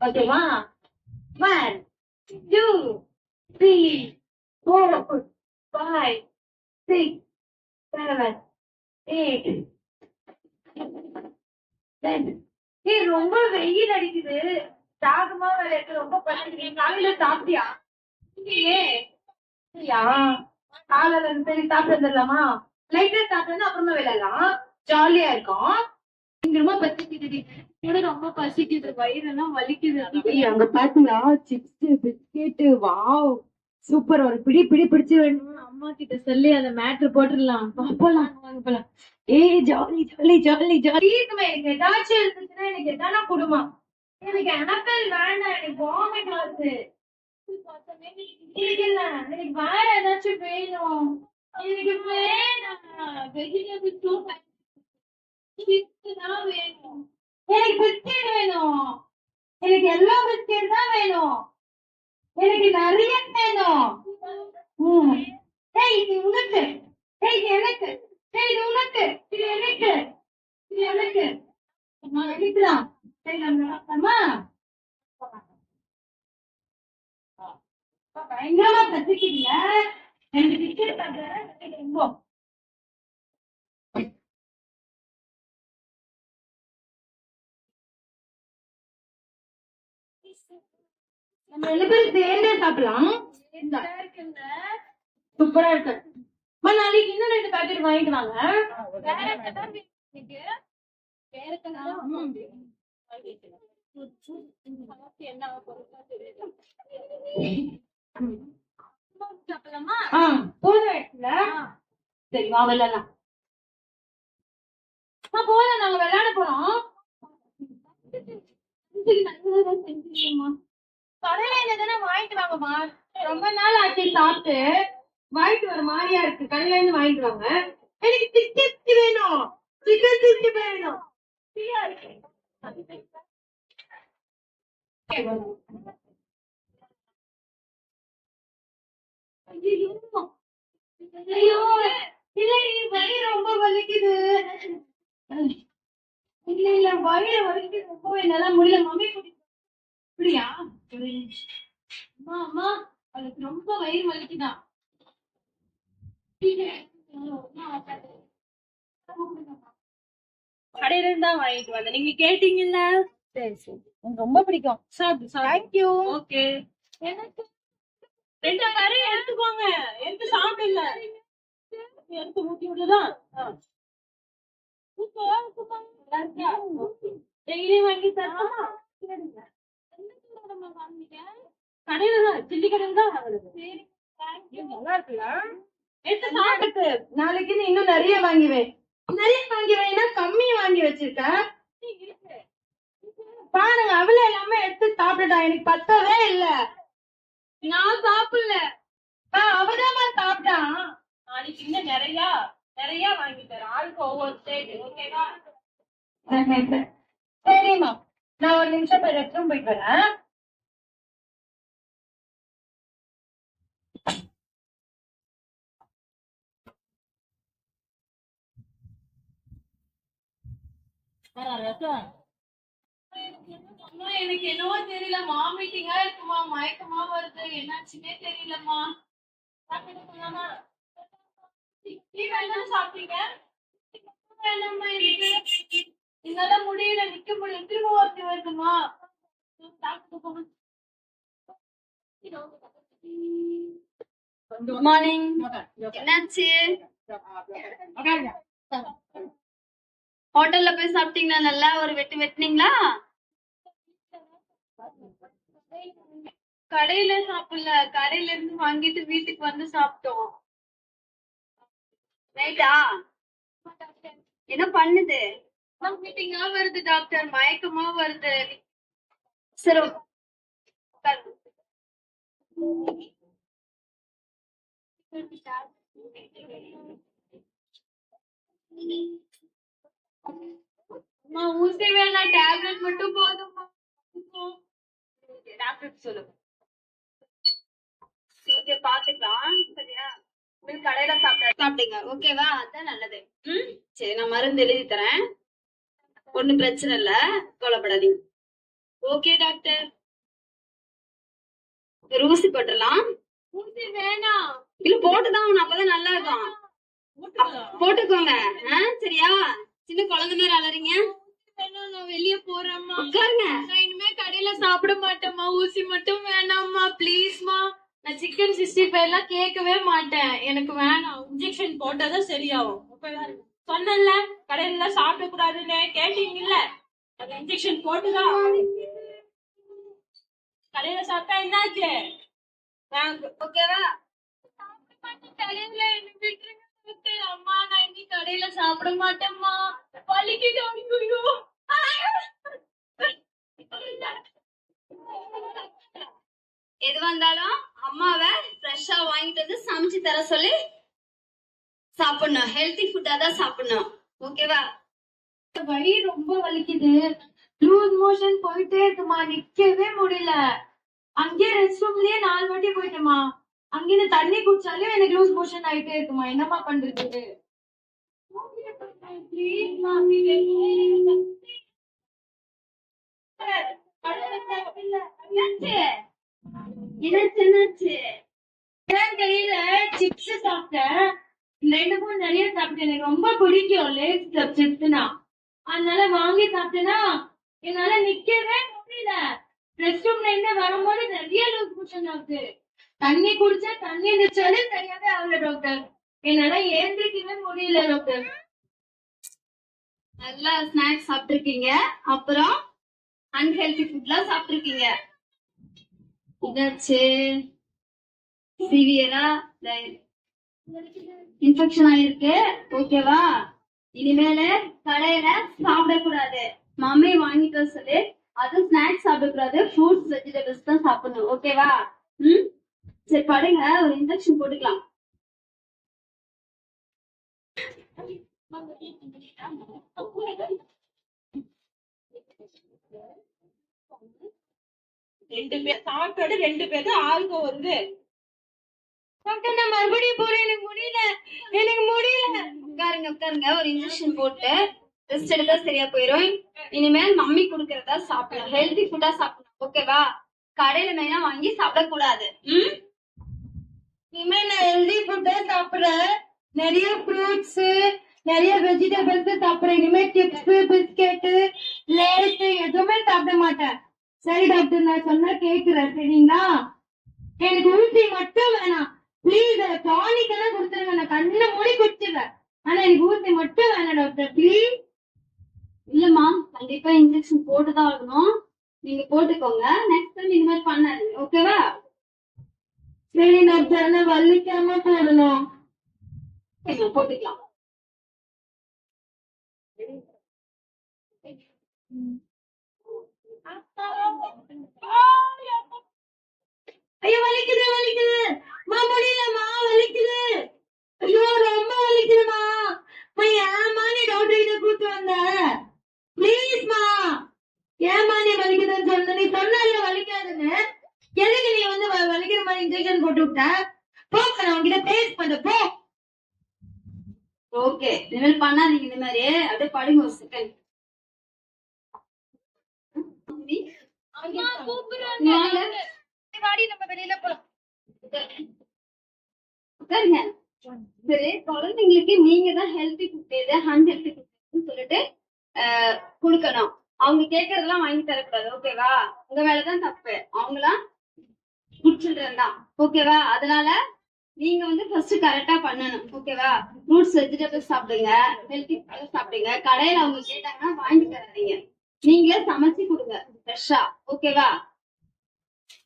ஓகேவா? 1 2 3 4 5 6 7 8 10. ஏய் ரொம்ப வெயில் அடிக்குது. தாகமா வேற இருக்கு. ரொம்ப பசிக்குது. காலையில சாப்பிட்டியா? இல்லையே. இல்லையா? காலையில சரி சாப்பிட்டு வந்துடலாமா? லைட்டா சாப்பிட்டு அப்புறமா விளையாடலாம். ஜாலியா இருக்கும். பயங்கரமா பசிக்குது. எனக்கு ரொம்ப பசிக்குது. வயிறெல்லாம் வலிக்குது. அங்க பாத்தீங்களா சிப்ஸ் பிஸ்கெட் வாவ் சூப்பர். ஒரு பிடி பிடி பிடிச்சு வேணும். அம்மா கிட்ட சொல்லி அந்த மேட்ரு போட்டுடலாம். போலாம் வாங்க போலாம். ஏய் ஜாலி ஜாலி ஜாலி ஜாலி. எனக்கு ஏதாச்சும் இருந்துச்சுன்னா எனக்கு எதானா கொடுமா. எனக்கு ஆப்பிள் வேண்டாம். எனக்கு வாமிட் வருது. இல்ல எனக்கு வேற ஏதாச்சும் வேணும். எனக்கு வேணாம். வெஜிடபிள் சூப் தான் வேணும். எனக்கு பிஸ்கெட் வேணும். எனக்கு எல்லா பிஸ்கெட் தான் வேணும். எனக்கு நிறைய வேணும். ஏய் இது உனக்கு. ஏய் இது எனக்கு. ஏய் இது உனக்கு. இது எனக்கு. இது எனக்கு. நான் எடுக்கலாம். சரி அம்மா. பயங்கரமா பசிக்குதுல. எனக்கு பிஸ்கெட் தர ரொம்ப. நம்ம 2 பேரும் சேர்ந்தே சாப்பிடலாம். சூப்பரா இருக்கு. நாளைக்கு இன்னும் 2 பாக்கெட் வாங்கிட்டு வாங்க. சரி வா விளையாடலாம். போதும் நாங்க விளையாட போறோம். கடையில தானே வாங்கிட்டு வாங்கம்மா. ரொம்ப நாள் ஆச்சு சாப்பிட்டு. வாங்கிட்டு வர மாதிரியா இருக்கு. கடையில இருந்து வாங்கிட்டு வாங்க. எனக்கு பிஸ்கெட் வேணும். சிக்கன் பிஸ்கெட் வேணும். ஐயோ இல்ல வயிறு ரொம்ப வலிக்குது. இல்ல இல்ல வயிறு வலிக்குது ரொம்ப. என்னால முடியல. மம்மி அப்படியா? அம்மா அம்மா அவளுக்கு ரொம்ப வயிறு வலிக்குதான். கடையில இருந்தா வாங்கிட்டு வந்தேன். நீங்க கேட்டீங்கல்ல. சரி சரி எனக்கு ரொம்ப பிடிக்கும். தேங்க்யூ. ஓகே எனக்கு 2 கறி எடுத்துக்கோங்க. எடுத்து சாப்பிடுங்க. எடுத்து ஊத்தி விடுதான். டெய்லி வாங்கி தரமா? கடையில தான் சில்லி கடையில தான் வாங்குறது. நல்லா இருக்குல்ல? எடுத்து சாப்பிட்டு நாளைக்கு இன்னும் நிறைய வாங்கிவேன். நிறைய வாங்கிவேன்னா கம்மி வாங்கி வச்சிருக்க பாருங்க. அவளே எல்லாமே எடுத்து சாப்பிட்டுட்டா. எனக்கு பத்தவே இல்ல. நான் சாப்பிடல. அவதான் சாப்பிட்டான். நாளைக்கு இன்னும் நிறைய வாங்கி தரேன். ஆளுக்கு ஒவ்வொரு ஸ்டேட். ஓகேவா? சரிம்மா நான் ஒரு நிமிஷம் போய் ரெஸ்ட் ரூம் போயிட்டு வரேன். எனக்கு என்னவோ தெரியல. வாமிட்டிங்கா இருக்குமா, மயக்கமா வருது. என்னாச்சுன்னே தெரியலம்மா. சாப்பிட்டீங்க? என்னால முடியல, நிக்க முடியல. திரும்ப வாந்தி வருதுமா. Good morning. என்னாச்சு? ஹோட்டல்ல போய் சாப்பிட்டீங்களா? நல்லா ஒரு வெட்டினீங்களா? கடையில சாப்பிடல. கடையில இருந்து வாங்கிட்டு வீட்டுக்கு வந்து சாப்பிட்டோம். ரைட்டா? என்ன பண்ணுது? மீட்டிங்கா வருது டாக்டர். மயக்கமா வருது. சரி ஊசி வேணாம். டேப்லெட் மட்டும் போதும். டாக்டர் சொல்லுங்க. ஓகே பாத்துக்கலாம். சரியா? உங்களுக்கு கடையில சாப்பிடுங்க. ஓகேவா? அதான் நல்லது. சரி நான் மருந்து எழுதி தரேன். ஒண்ணும் பிரச்சனை இல்ல. கவலைப்படாதீங்க. Okay doctor. ஒரு ஊசி போட்டுடலாம். ஊசி வேணாம். இல்ல போட்டுதான் ஆகணும், அப்பதான் நல்லா இருக்கும். போட்டுக்கோங்க. சரியா? சின்ன குழந்தை மாதிரி அலறீங்க. வேணாம், நான் வெளிய போறேம்மா. உட்காருங்க. நான் இனிமே கடையில சாப்பிட மாட்டேம்மா. ஊசி மட்டும் வேணாம்மா, ப்ளீஸ்மா. நான் சிக்கன் 65 எல்லாம் கேட்கவே மாட்டேன். எனக்கு வேணாம். இன்ஜெக்ஷன் போட்டாதான் சரியாகும். சொன்னல கடையில சாப்பிட கூடாதுன்னு கேட்டீங்கல்ல, அது இன்ஜெக்ஷன் போட்டுதான் கடையில சாப்பிட்டா என்னாச்சு? ஓகேவா? கடையில என்ன விட்டுருங்க டாக்டர். அம்மா, நான் இனி கடையில சாப்பிட மாட்டேம்மா. வலிக்குது. ஐயோ. எது வந்தாலும் அம்மாவை ஃப்ரெஷ்ஷா வாங்கிட்டு வந்து சமைச்சு தர சொல்லி சாப்பிடணும். ஹெல்தி ஃபுட்டா தான் சாப்பிடணும். ஓகேவா? வயிறு ரொம்ப வலிக்குது. லூஸ் மோஷன் போயிட்டே இருக்குமா, நிக்கவே முடியல. அங்கேயே ரெஸ்ட் ரூம்லயே 4 வாட்டி போயிட்டேமா. அங்கிருந்து தண்ணி குடிச்சாலும் எனக்கு லூஸ் மோஷன் ஆயிட்டே இருக்குமா. என்னமா பண்றது? Please, mommy. என்னாச்சு? தெரியல, சிப்ஸ் சாப்பிட்டேன். 2-3 நிறைய சாப்பிட்டேன். எனக்கு ரொம்ப பிடிக்கும் லேஸ் சிப்ஸ்னா. அதனால வாங்கி சாப்பிட்டேன்னா என்னால நிக்கவே முடியல. ரெஸ்ட் ரூம்ல இருந்து வரும்போது நிறைய லூஸ் மோஷன் ஆகுது. தண்ணி குடிச்சா தண்ணி நிச்சாலே சரியாவே ஆகல டாக்டர். என்னால ஏந்திரிக்கவே முடியல டாக்டர். நல்லா ஸ்நாக்ஸ் சாப்பிட்டுருக்கீங்க, அப்புறம் அன்ஹெல்தி ஃபுட்லாம் சாப்பிட்டுருக்கீங்க. இதாச்சு சிவியரா இன்ஃபெக்ஷன் ஆயிருக்கு. ஓகேவா? இனிமேல கடையில சாப்பிடக்கூடாது. மம்மி வாங்கிட்டு வர சொல்லி அது ஸ்நாக்ஸ் சாப்பிடக்கூடாது. ஃப்ரூட்ஸ் வெஜிடபிள்ஸ் தான் சாப்பிடணும். ஓகேவா? சரி படுங்க, ஒரு இன்ஜெக்ஷன் போட்டுக்கலாம். சாப்பிட்டு 2 பேரும் ஆளுக்கு வருது. டாக்டர், நான் மறுபடியும் போறேன். எனக்கு முடியல. உட்காருங்க. ஒரு இன்ஜெக்ஷன் போட்டு ரெஸ்ட் எடுத்தா சரியா போயிடும். இனிமேல் மம்மி குடுக்கறதா சாப்பிடணும். ஹெல்தி ஃபுட்டா சாப்பிடணும். ஓகேவா? கடையில மெயினா வாங்கி சாப்பிடக்கூடாது. இனிமே நான் ஹெல்தி ஃபுட்டா சாப்பிடுறேன். நிறைய ஃப்ரூட்ஸ், நிறைய வெஜிடபிள்ஸ் சாப்பிடுறேன். இனிமே சிப்ஸ், பிஸ்கெட், லேஸ் எதுவுமே சாப்பிட மாட்டேன். சரி டாக்டர், நான் சொன்னா கேக்குறேன். சரிங்களா? எனக்கு ஊசி மட்டும் வேணாம். ப்ளீஸ், டானிக் எல்லாம் கொடுத்துருங்க. நான் கண்ணை மூடி குடிச்சிடுறேன். ஆனா எனக்கு ஊசி மட்டும் வேணாம் டாக்டர், ப்ளீஸ். இல்லம்மா, கண்டிப்பா இன்ஜெக்ஷன் போட்டுதான் ஆகணும். நீங்க போட்டுக்கோங்க. நெக்ஸ்ட் டைம் இந்த மாதிரி பண்ணாதீங்க. ஓகேவா? சரி டாக்டர், ஆனா வலிக்காம போடணும். போட்டுக்கலாம். ஐயோ, வலிக்குது. முடியலமா, வலிக்குது. ஐயோ, ரொம்ப வலிக்குதுமா. ஏமா நீ டாக்டர் கிட்ட கூட்டு வந்த? ப்ளீஸ்மா, ஏமா நீ வலிக்குதுன்னு சொன்ன? நீ சொன்னால வலிக்காதுன்னு. எதுக்கு நீ வந்து வலிக்கிற மாதிரி இன்ஜெக்ஷன் போட்டு விட்ட? போ, நான் உங்ககிட்ட பேஸ் பண்ண போ. ஓகே, இனிமேல் பண்ணாதீங்க இந்த மாதிரி. அப்படியே படுங்க ஒரு செகண்ட். வாடி, நம்ம வெளியில போலாம். உட்காருங்க. சரி, குழந்தைங்களுக்கு நீங்க தான் ஹெல்தி ஃபுட் எது அன்ஹெல்தி ஃபுட் சொல்லிட்டு குடுக்கணும். அவங்க கேட்கறதெல்லாம் வாங்கி தரக்கூடாது. ஓகேவா? உங்க மேலதான் தப்பு. அவங்களாம் குட் சில்ட்ரன் தான். ஓகேவா? அதனால நீங்க வந்து ஃபர்ஸ்ட் கரெக்டா பண்ணணும். ஓகேவா? ஃப்ரூட்ஸ் வெஜிடபிள்ஸ் சாப்பிடுங்க, ஹெல்தி ஃபுட் சாப்பிடுங்க. கடையில அவங்க கேட்டாங்கன்னா வாங்கி தராதீங்க. நீங்களே சமைச்சு கொடுங்க ஃப்ரெஷ்ஷா. ஓகேவா?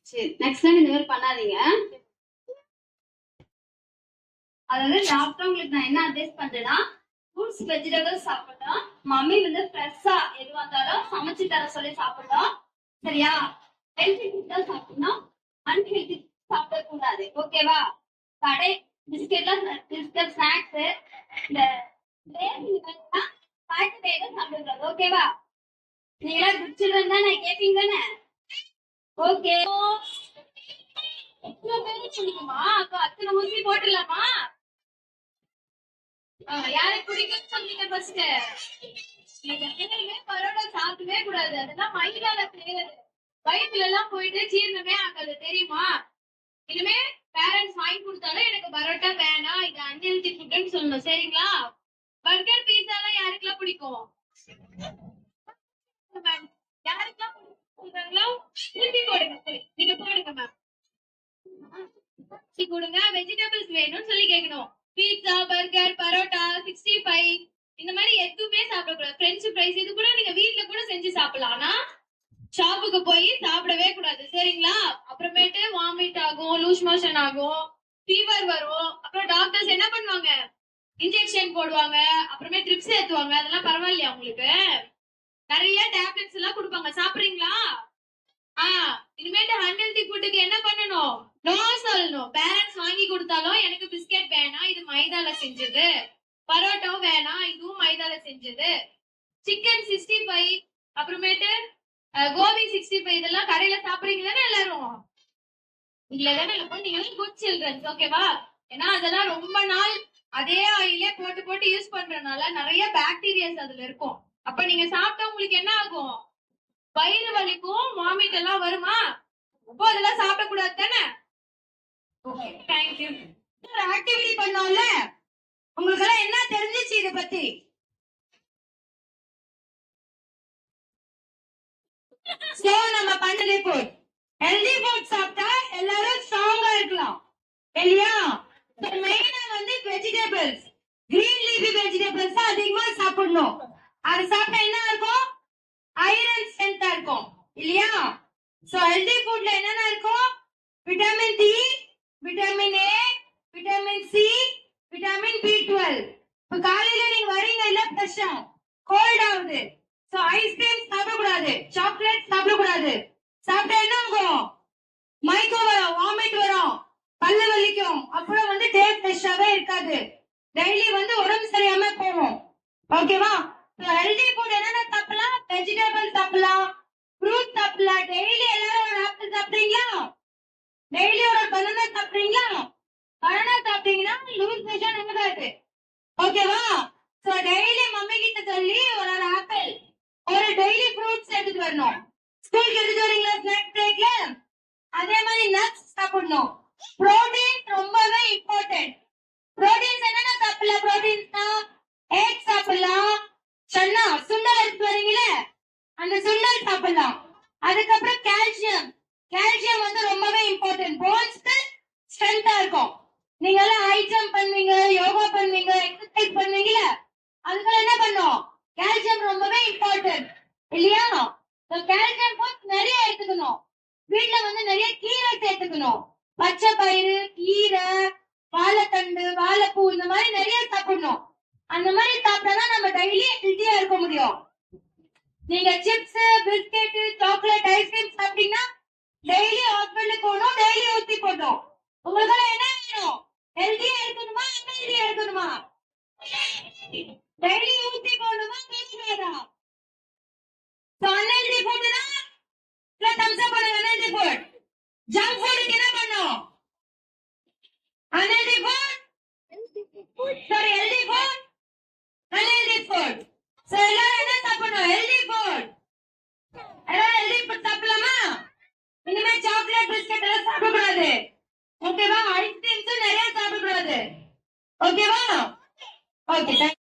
சரி, நெக்ஸ்ட் டைம் இந்த மாதிரி பண்ணாதீங்க. அதாவது டாக்டர் உங்களுக்கு நான் என்ன அட்வைஸ் பண்றேன்னா, ஃப்ரூட்ஸ் வெஜிடபிள்ஸ் சாப்பிடணும். மம்மி வந்து ஃப்ரெஷ்ஷா எது வந்தாலும் சமைச்சு தர சொல்லி சாப்பிடணும். சரியா? ஹெல்தி ஃபுட் தான் சாப்பிடணும். அன்ஹெல்தி சாப்பிடக்கூடாது. ஓகேவா? கடை பிஸ்கெட்லாம், பிஸ்கெட் ஸ்நாக்ஸ், இந்த பாக்கெட் சாப்பிடக்கூடாது. ஓகேவா? நீங்களா குடிச்சிருந்தா நான் கேப்பீங்க தானே? ஓகே. அப்ப அத்தனை ஊசி போட்டுடலாமா? யாரை குடிக்கணும்னு சொன்னீங்க ஃபர்ஸ்ட்? பரோட்டா சாப்பிடவே கூடாது. அதெல்லாம் மயிலால செய்யறது. வயிற்றுல எல்லாம் போயிட்டு ஜீரணமே ஆகாது தெரியுமா? இனிமே பேரண்ட்ஸ் வாங்கி கொடுத்தாலும் எனக்கு பரோட்டா வேணாம், இது அன்ஹெல்தி ஃபுட்னு சொல்லணும், சரிங்களா? பர்கர் பீஸா எல்லாம் யாருக்கெல்லாம் பிடிக்கும்? யாருக்கெல்லாம் பிடிக்குங்களோ திருப்பி போடுங்க. சரி, நீங்க போடுங்க மேம். கொடுங்க. வெஜிடபிள்ஸ் வேணும்னு சொல்லி கேட்கணும். பீட்சா, பர்கர், பரோட்டா, 65 இந்த மாதிரி எதுவுமே சாப்பிடக்கூடாது. பிரெஞ்சு ஃப்ரைஸ் இது கூட நீங்க வீட்ல கூட செஞ்சு சாப்பிடலாம். ஆனா ஷாப்புக்கு போய் சாப்பிடவே கூடாது, சரிங்களா? அப்புறமேட்டு வாமிட் ஆகும், லூஸ் மோஷன் ஆகும், ஃபீவர் வரும். அப்புறம் டாக்டர்ஸ் என்ன பண்ணுவாங்க? இன்ஜெக்ஷன் போடுவாங்க, அப்புறமே ட்ரிப்ஸ் ஏத்துவாங்க. அதெல்லாம் பரவாயில்லையா உங்களுக்கு? நிறைய டேப்லெட்ஸ் எல்லாம் கொடுப்பாங்க, சாப்பிடுறீங்களா? இனிமேட்டு அன்ஹெல்தி ஃபுட்டுக்கு என்ன பண்ணணும்? நோ சொல்லணும். பேரண்ட்ஸ் வாங்கி கொடுத்தாலும் எனக்கு பிஸ்கெட் வேணாம், இது மைதால செஞ்சது. பரோட்டா வேணாம், இதுவும் மைதால செஞ்சது. சிக்கன் 65 அப்புறமேட்டு கோபி 65 இதெல்லாம் கடையில சாப்பிடுறீங்க தானே எல்லாரும்? இல்லதானே? நீங்க குட் சில்ட்ரன்ஸ், ஓகேவா? ஏன்னா அதெல்லாம் ரொம்ப நாள் அதே ஆயிலே போட்டு போட்டு யூஸ் பண்றதுனால நிறைய பாக்டீரியாஸ் அதுல இருக்கும். அப்ப நீங்க சாப்பிட்டா உங்களுக்கு என்ன ஆகும்? வயிறு வலிக்கும், வாமிட் எல்லாம் வருமா? அப்போ அதெல்லாம் சாப்பிடக்கூடாது தானே? Okay, thank you. ஒரு ஆக்டிவிட்டி பண்ணோம்ல, உங்களுக்கு எல்லாம் என்ன தெரிஞ்சிச்சு இத பத்தி? சோ நம்ம பண்ணது ஃபுட் ஹெல்தி ஃபுட் சாப்பிட்டா எல்லாரும் ஸ்ட்ராங்கா இருக்கலாம் இல்லையா? மெயினா வந்து வெஜிடபிள்ஸ், கிரீன் லீஃபி வெஜிடபிள்ஸ் அதிகமா சாப்பிடணும். அது சாப்பிட்டா என்ன இருக்கும்? ஐரன் ஸ்ட்ரென்த்தா இருக்கும் இல்லையா? சோ ஹெல்தி ஃபுட்ல என்னென்ன இருக்கும்? Vitamin D, vitamin A, vitamin C, vitamin B12. இப்ப காலையில நீங்க வரீங்க இல்ல, ஃப்ரெஷ்ஷா கோல்ட் ஆகுது. சோ ஐஸ்கிரீம் சாப்பிடக்கூடாது, சாக்லேட் சாப்பிடக்கூடாது. சாப்பிட்டா என்ன ஆகும்? மயக்கம் வரும், வாமிட் வரும், பல்லு வலிக்கும், அப்புறம் வந்து டே ஃப்ரெஷ்ஷாவே இருக்காது. டெய்லி வந்து உடம்பு சரியாம போகும், ஓகேவா? ஹெல்தி ஃபுட் என்னென்ன சாப்பிடலாம்? வெஜிடபிள் சாப்பிடலாம், ஃப்ரூட் சாப்பிடலாம். டெய்லி எல்லாரும் ஒரு ஆப்பிள் சாப்பிடுறீங்களா? டெய்லி ஒரு பனானா சாப்பிடுறீங்களா? பனானா சாப்பிட்டீங்கன்னா லூஸ் மோஷன் ஆகாது, ஓகேவா? சோ டெய்லி மம்மி கிட்ட சொல்லி ஒரு ஆப்பிள், ஒரு டெய்லி ஃப்ரூட்ஸ் எடுத்துட்டு வரணும். ஸ்கூலுக்கு எடுத்துட்டு வரீங்களா ஸ்நாக் பிரேக்ல? அதே மாதிரி நட்ஸ் சாப்பிடணும். புரோட்டீன் ரொம்பவே இம்பார்ட்டன்ட். புரோட்டீன்ஸ் என்னென்ன சாப்பிடலாம்? புரோட்டீன்ஸ்னா எக் சாப்பிடலாம், சன்னா சுண்டல் எடுத்து வரீங்களே அந்த சுண்டல் சாப்பிடலாம். அதுக்கப்புறம் கால்சியம், கால்சியம் வந்து ரொம்பவே இம்பார்ட்டன்ட். போன்ஸ்க்கு ஸ்ட்ரென்த்தா இருக்கும். நீங்க எல்லாம் ஹை ஜம்ப் பண்ணுவீங்க, யோகா பண்ணுவீங்க, எக்ஸசைஸ் பண்ணுவீங்கல, அதுக்கெல்லாம் என்ன பண்ணும்? கால்சியம் ரொம்பவே இம்பார்ட்டன்ட் இல்லையா? கால்சியம் ஃபுட் நிறைய எடுத்துக்கணும். வீட்ல வந்து நிறைய கீரை சேர்த்துக்கணும். பச்சை பயிறு, கீரை, வாழைத்தண்டு, வாழைப்பூ இந்த மாதிரி நிறைய சாப்பிடணும். அந்த மாதிரி சாப்பிட்டாதான் நம்ம டெய்லி ஹெல்த்தியா இருக்க முடியும். நீங்க சிப்ஸ், பிஸ்கெட், சாக்லேட், ஐஸ்கிரீம் சாப்பிட்டீங்கன்னா டெய்லி ஹாஸ்பிட்டலுக்கு போகணும், டெய்லி ஊத்தி போட்டோம். உங்களுக்கு என்ன வேணும்? ஹெல்த்தியா இருக்கணுமா, ஹெல்த்தியா இருக்கணுமா? டெய்லி ஊத்தி போடணுமா, கேட்கறதா? அன்ஹெல்தி ஃபுட்னா இல்ல தம்ஸ் அப் பண்ணுங்க. அன்ஹெல்தி ஃபுட், ஜங்க் ஃபுட்க்கு என்ன பண்ணும்? Unhealthy food, sorry healthy food, unhealthy food. So எல்லாரும் என்ன சாப்பிடணும்? Healthy food. எல்லாரும் ஹெல்தி ஃபுட் சாப்பிடலாமா? இனிமே சாக்லேட், பிஸ்கட் எல்லாம் சாப்பிடக்கூடாது, ஓகேவா? ஐஸ்கிரீம்ஸ் நிறைய சாப்பிடக்கூடாது, ஓகேவா? ஓகே.